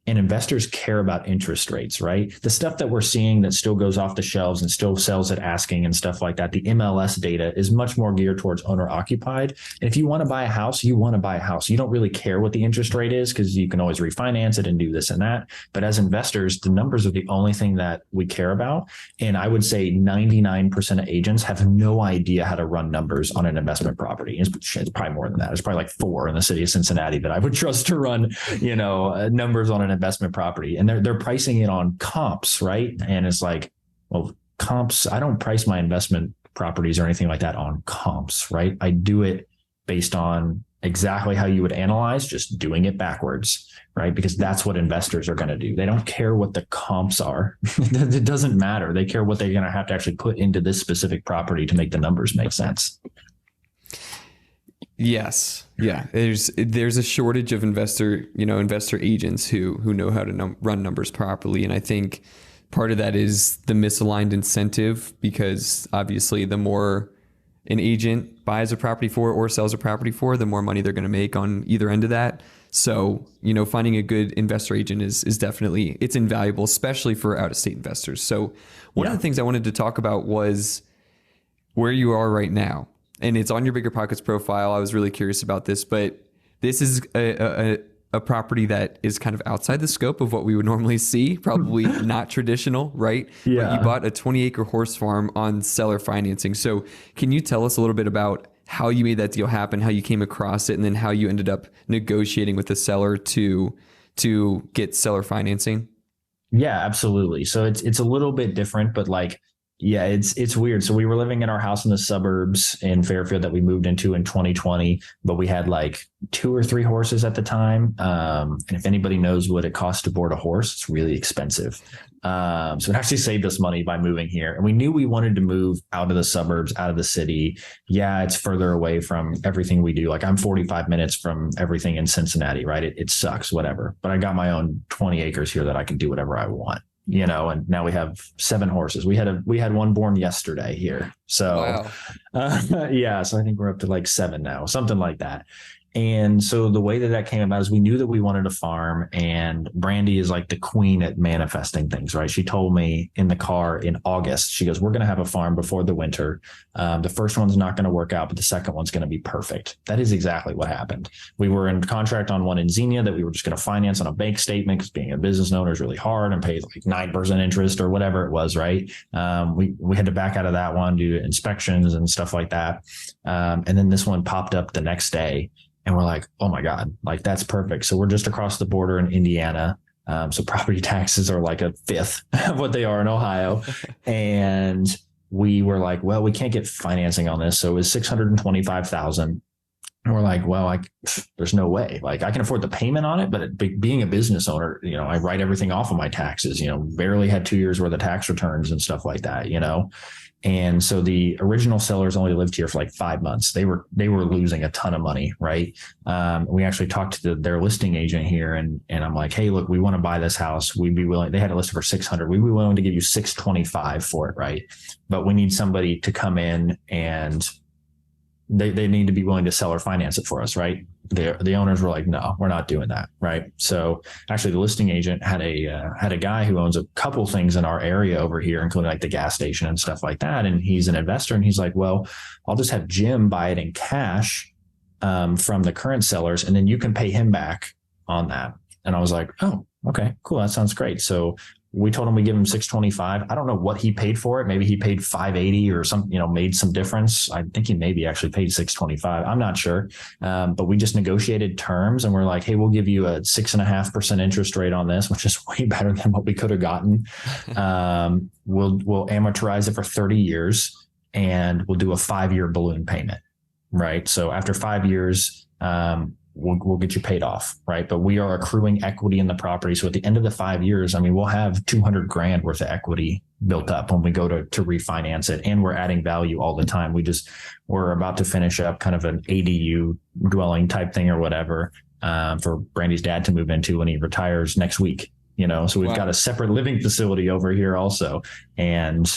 And investors care about interest rates, right? The stuff that we're seeing that still goes off the shelves and still sells at asking and stuff like that, the MLS data is much more geared towards owner occupied. And if you want to buy a house, you want to buy a house. You don't really care what the interest rate is because you can always refinance it and do this and that. But as investors, the numbers are the only thing that we care about. And I would say 99% of agents have no idea how to run numbers on an investment property. It's probably more than that. It's probably like 4 in the city of Cincinnati that I would trust to run, numbers on an investment property, and they're pricing it on comps, right? And it's like, well, comps, I don't price my investment properties or anything like that on comps, right? I do it based on exactly how you would analyze, just doing it backwards, right? Because that's what investors are going to do. They don't care what the comps are. It doesn't matter. They care what they're going to have to actually put into this specific property to make the numbers make sense. Yes. Yeah. There's a shortage of investor agents who know how to run numbers properly. And I think part of that is the misaligned incentive, because obviously the more an agent buys a property for or sells a property for, the more money they're going to make on either end of that. So, finding a good investor agent is definitely, it's invaluable, especially for out-of-state investors. So one of the things I wanted to talk about was where you are right now. And it's on your Bigger Pockets profile. I was really curious about this, but this is a property that is kind of outside the scope of what we would normally see, probably not traditional, right? Yeah. But you bought a 20-acre horse farm on seller financing. So can you tell us a little bit about how you made that deal happen, how you came across it, and then how you ended up negotiating with the seller to get seller financing? Yeah, absolutely. So it's a little bit different, but it's weird. So we were living in our house in the suburbs in Fairfield that we moved into in 2020, but we had like 2 or 3 horses at the time. And if anybody knows what it costs to board a horse, it's really expensive. So it actually saved us money by moving here. And we knew we wanted to move out of the suburbs, out of the city. Yeah, it's further away from everything we do. Like I'm 45 minutes from everything in Cincinnati, right? It sucks, whatever. But I got my own 20 acres here that I can do whatever I want. And now we have 7 horses. We had one born yesterday here. So, wow. So I think we're up to like 7 now, something like that. And so the way that came about is we knew that we wanted a farm, and Brandy is like the queen at manifesting things, right? She told me in the car in August, she goes, we're going to have a farm before the winter. The first one's not going to work out, but the second one's going to be perfect. That is exactly what happened. We were in contract on one in Xenia that we were just going to finance on a bank statement, because being a business owner is really hard, and pay like 9% interest or whatever it was, right? We had to back out of that one due to inspections and stuff like that. And then this one popped up the next day. And we're like, oh my God, like that's perfect. So we're just across the border in Indiana. So property taxes are like a fifth of what they are in Ohio. And we were like, well, we can't get financing on this. So it was $625,000. And we're like, well, there's no way. Like I can afford the payment on it, but being a business owner, I write everything off of my taxes, barely had 2 years worth of tax returns and stuff like that, And so the original sellers only lived here for like 5 months. They were losing a ton of money, right? We actually talked to their listing agent here, and I'm like, hey, look, we want to buy this house. We'd be willing. They had it listed for 600. We'd be willing to give you 625 for it, right? But we need somebody to come in, and they need to be willing to sell or finance it for us, right? The owners were like, no, we're not doing that, right? So actually, the listing agent had a guy who owns a couple things in our area over here, including like the gas station and stuff like that. And he's an investor, and he's like, well, I'll just have Jim buy it in cash from the current sellers, and then you can pay him back on that. And I was like, oh, okay, cool, that sounds great. So we told him we give him 625. I don't know what he paid for it. Maybe he paid 580 or some, made some difference. I think he maybe actually paid 625. I'm not sure. But we just negotiated terms, and we're like, hey, we'll give you a 6.5% interest rate on this, which is way better than what we could have gotten. We'll amortize it for 30 years, and we'll do a 5-year balloon payment. Right. So after 5 years, we'll get you paid off, right? But we are accruing equity in the property. So at the end of the 5 years, we'll have $200,000 worth of equity built up when we go to refinance it. And we're adding value all the time. We're about to finish up kind of an ADU dwelling type thing or whatever for Brandy's dad to move into when he retires next week. So we've got a separate living facility over here also, and,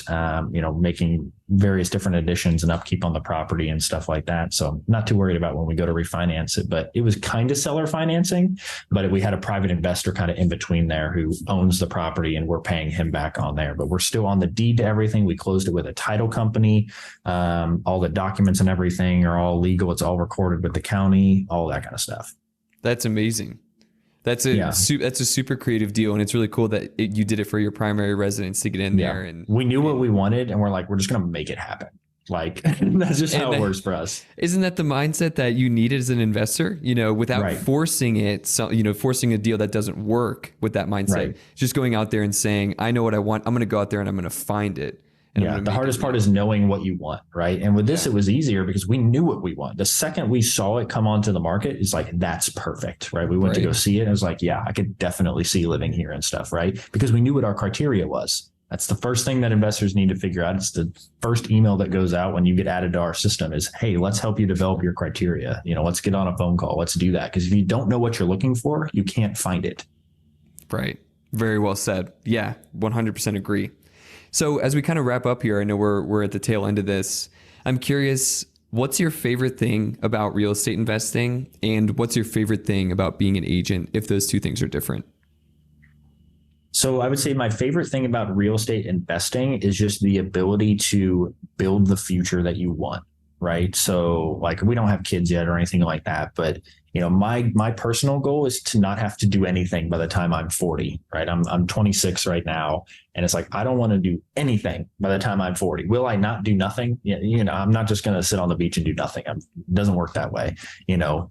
making various different additions and upkeep on the property and stuff like that. So I'm not too worried about when we go to refinance it, but it was kind of seller financing, but we had a private investor kind of in between there who owns the property, and we're paying him back on there, but we're still on the deed to everything. We closed it with a title company. All the documents and everything are all legal. It's all recorded with the county, all that kind of stuff. That's amazing. That's a super creative deal, and it's really cool that you did it for your primary residence to get in there. And we knew what we wanted, and we're like, we're just going to make it happen. Like that's just how it works for us. Isn't that the mindset that you need as an investor, without forcing it, forcing a deal that doesn't work with that mindset, just going out there and saying, I know what I want. I'm going to go out there and I'm going to find it. And the hardest part is knowing what you want, right? And with this, it was easier because we knew what we want. The second we saw it come onto the market, it's like, that's perfect, right? We went to go see it. And I was like, yeah, I could definitely see living here and stuff, right? Because we knew what our criteria was. That's the first thing that investors need to figure out. It's the first email that goes out when you get added to our system is, hey, let's help you develop your criteria. Let's get on a phone call. Let's do that. Because if you don't know what you're looking for, you can't find it. Right. Very well said. Yeah, 100% agree. So as we kind of wrap up here, I know we're at the tail end of this. I'm curious, what's your favorite thing about real estate investing? And what's your favorite thing about being an agent if those two things are different? So I would say my favorite thing about real estate investing is just the ability to build the future that you want, right? So like we don't have kids yet or anything like that, but my personal goal is to not have to do anything by the time I'm 40, right? I'm 26 right now. And it's like, I don't want to do anything by the time I'm 40. Will I not do nothing? I'm not just going to sit on the beach and do nothing. It doesn't work that way,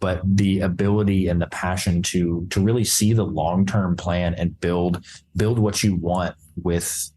but the ability and the passion to really see the long-term plan and build what you want with,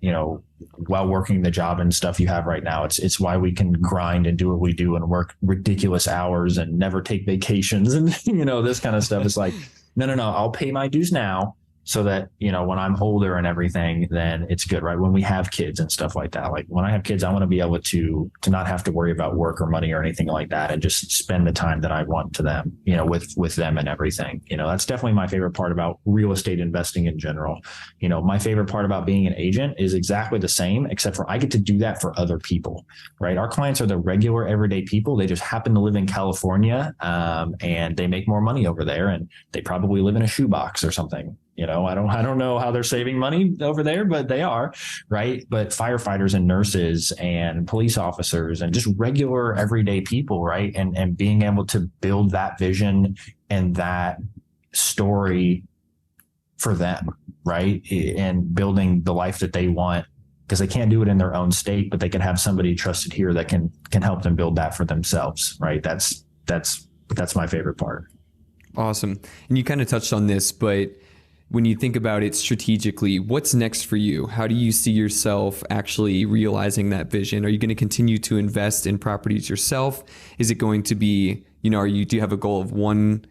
while working the job and stuff you have right now. It's why we can grind and do what we do and work ridiculous hours and never take vacations and, this kind of stuff. It's like, no, I'll pay my dues now so that, when I'm older and everything, then it's good, right? When we have kids and stuff like that, like when I have kids, I want to be able to not have to worry about work or money or anything like that and just spend the time that I want to them, with them and everything. That's definitely my favorite part about real estate investing in general. My favorite part about being an agent is exactly the same, except for I get to do that for other people, right? Our clients are the regular everyday people. They just happen to live in California, and they make more money over there and they probably live in a shoebox or something. I don't know how they're saving money over there, but they are, right? But firefighters and nurses and police officers and just regular everyday people, right? And being able to build that vision and that story for them, right? And building the life that they want, because they can't do it in their own state, but they can have somebody trusted here that can help them build that for themselves, right? That's my favorite part. Awesome. And you kind of touched on this, but when you think about it strategically, what's next for you? How do you see yourself actually realizing that vision? Are you going to continue to invest in properties yourself? Is it going to be, do you have a goal of one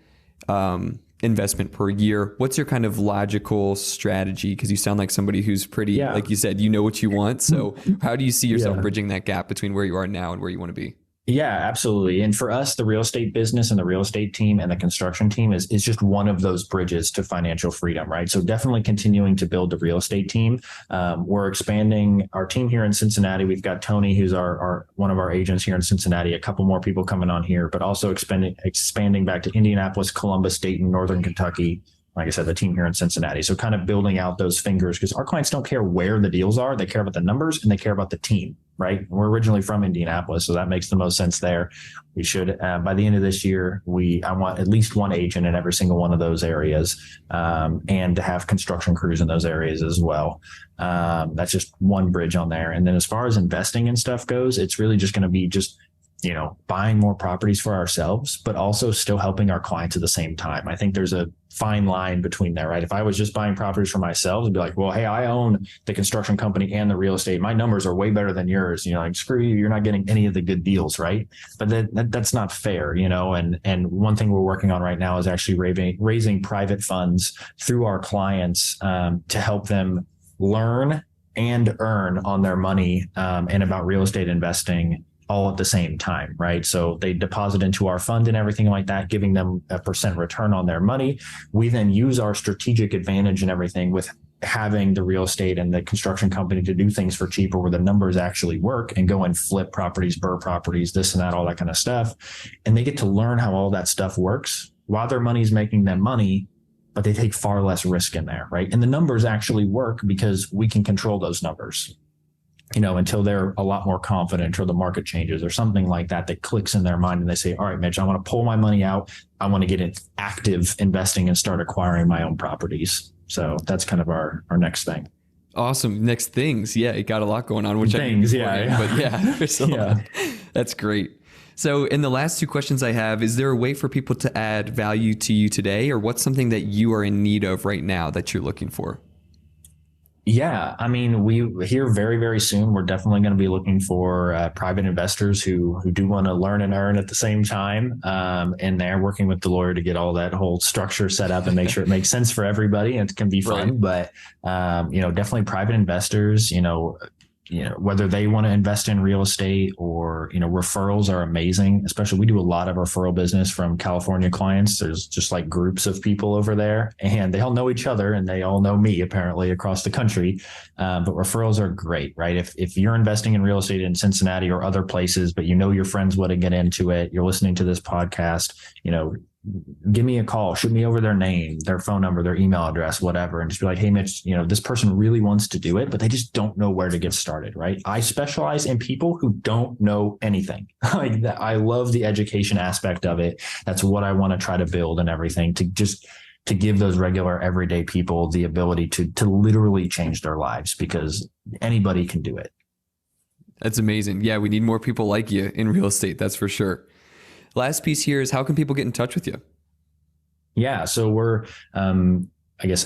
investment per year? What's your kind of logical strategy? Because you sound like somebody who's pretty, like you said, what you want. So how do you see yourself bridging that gap between where you are now and where you want to be? Yeah, absolutely. And for us, the real estate business and the real estate team and the construction team is just one of those bridges to financial freedom, right? So definitely continuing to build the real estate team. We're expanding our team here in Cincinnati. We've got Tony, who's our one of our agents here in Cincinnati, a couple more people coming on here, but also expanding back to Indianapolis, Columbus, Dayton, Northern Kentucky. Like I said, the team here in Cincinnati. So kind of building out those fingers because our clients don't care where the deals are. They care about the numbers and they care about the team, right? We're originally from Indianapolis, so that makes the most sense there. We should, by the end of this year, I want at least one agent in every single one of those areas, and to have construction crews in those areas as well. That's just one bridge on there. And then as far as investing and stuff goes, it's really just going to be just buying more properties for ourselves, but also still helping our clients at the same time. I think there's a fine line between there, right? If I was just buying properties for myself, it'd be like, well, hey, I own the construction company and the real estate. My numbers are way better than yours. Like, screw you, you're not getting any of the good deals, right? But that's not fair, and one thing we're working on right now is actually raising private funds through our clients to help them learn and earn on their money and about real estate investing all at the same time, right? So they deposit into our fund and everything like that, giving them a % return on their money. We then use our strategic advantage and everything with having the real estate and the construction company to do things for cheaper where the numbers actually work and go and flip properties, BRRRR properties, this and that, all that kind of stuff. And they get to learn how all that stuff works while their money is making them money, but they take far less risk in there, right? And the numbers actually work because we can control those numbers. Until they're a lot more confident or the market changes or something like that clicks in their mind and they say, all right, Mitch, I want to pull my money out. I want to get in active investing and start acquiring my own properties. So that's kind of our next thing. Awesome. Next things. Yeah. It got a lot going on, which things, but yeah, there's a lot. That's great. So in the last two questions I have, is there a way for people to add value to you today, or what's something that you are in need of right now that you're looking for? Yeah, I mean, we here very, very soon. We're definitely going to be looking for private investors who do want to learn and earn at the same time. And they're working with the lawyer to get all that whole structure set up and make sure it makes sense for everybody and it can be fun. Right. But definitely private investors. Whether they want to invest in real estate or, referrals are amazing. Especially we do a lot of referral business from California clients. There's just like groups of people over there and they all know each other and they all know me apparently across the country. But referrals are great, right? If you're investing in real estate in Cincinnati or other places, but your friends want to get into it, you're listening to this podcast, give me a call, shoot me over their name, their phone number, their email address, whatever. And just be like, hey, Mitch, this person really wants to do it, but they just don't know where to get started. Right. I specialize in people who don't know anything. Like that. I love the education aspect of it. That's what I want to try to build and everything to give those regular everyday people the ability to literally change their lives because anybody can do it. That's amazing. Yeah. We need more people like you in real estate. That's for sure. Last piece here is how can people get in touch with you? Yeah. So we're,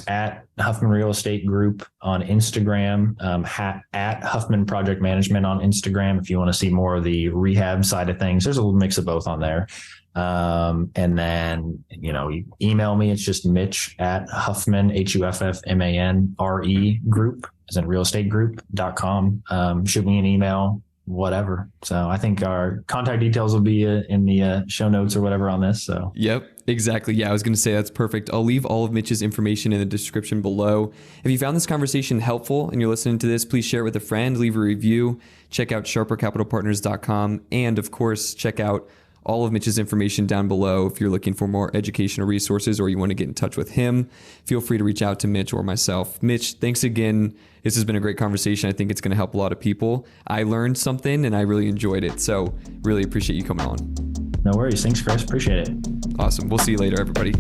at Huffman Real Estate Group on Instagram, at Huffman Project Management on Instagram. If you want to see more of the rehab side of things, there's a little mix of both on there. And then, you email me. It's just Mitch at Huffman, HUFFMANRE group, as in realestategroup.com. Shoot me an email. Whatever. So I think our contact details will be in the show notes or whatever on this. So yep, exactly. Yeah, I was going to say that's perfect. I'll leave all of Mitch's information in the description below. If you found this conversation helpful and you're listening to this, please share it with a friend, leave a review, check out sharpercapitalpartners.com, and of course, check out all of Mitch's information down below. If you're looking for more educational resources or you want to get in touch with him, feel free to reach out to Mitch or myself. Mitch, thanks again. This has been a great conversation. I think it's going to help a lot of people. I learned something and I really enjoyed it. So really appreciate you coming on. No worries. Thanks, Chris. Appreciate it. Awesome. We'll see you later, everybody.